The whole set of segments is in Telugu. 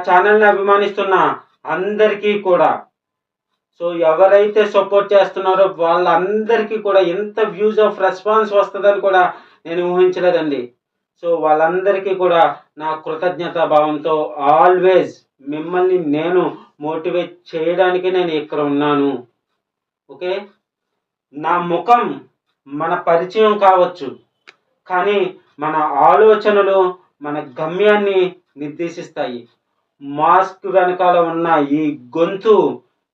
ఛానల్ని అభిమానిస్తున్న అందరికీ కూడా, సో ఎవరైతే సపోర్ట్ చేస్తున్నారో వాళ్ళందరికీ కూడా ఎంత వ్యూస్ ఆఫ్ రెస్పాన్స్ వస్తుందని కూడా నేను ఊహించలేదండి. సో వాళ్ళందరికీ కూడా నా కృతజ్ఞతా భావంతో ఆల్వేస్ మిమ్మల్ని నేను మోటివేట్ చేయడానికి నేను ఇక్కడ ఉన్నాను. ఓకే, నా ముఖం మన పరిచయం కావచ్చు, కానీ మన ఆలోచనలు మన గమ్యాన్ని నిర్దేశిస్తాయి. మాస్క్ వెనకాల ఉన్న ఈ గొంతు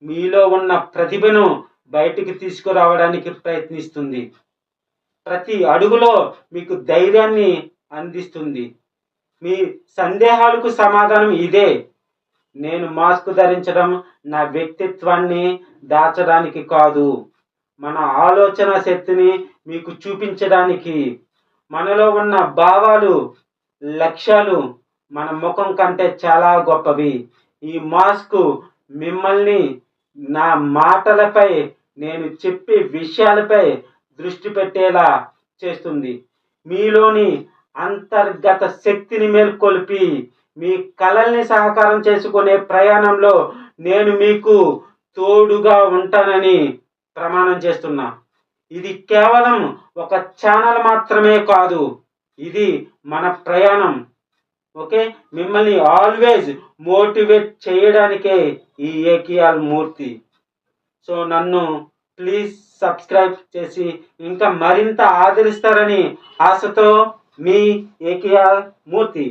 మీలో ఉన్న ప్రతిభను బయటికి తీసుకురావడానికి ప్రయత్నిస్తుంది. ప్రతి అడుగులో మీకు ధైర్యాన్ని అందిస్తుంది. మీ సందేహాలకు సమాధానం ఇదే. నేను మాస్క్ ధరించడం నా వ్యక్తిత్వాన్ని దాచడానికి కాదు, మన ఆలోచన శక్తిని మీకు చూపించడానికి. మనలో ఉన్న భావాలు, లక్ష్యాలు మన ముఖం కంటే చాలా గొప్పవి. ఈ మాస్క్ మిమ్మల్ని నా మాటలపై, నేను చెప్పే విషయాలపై దృష్టి పెట్టేలా చేస్తుంది. మీలోని అంతర్గత శక్తిని మేల్కొల్పి మీ కలల్ని సహకారం చేసుకునే ప్రయాణంలో నేను మీకు తోడుగా ఉంటానని ప్రమాణం చేస్తున్నా. ఇది కేవలం ఒక ఛానల్ మాత్రమే కాదు, ఇది మన ప్రయాణం. ఓకే, మిమ్మల్ని ఆల్వేజ్ మోటివేట్ చేయడానికే ఈ ఏకియాల్ మూర్తి. సో నన్ను ప్లీజ్ సబ్స్క్రైబ్ చేసి ఇంకా మరింత ఆదరిస్తారని ఆశతో మీ ఏకియాల్ మూర్తి.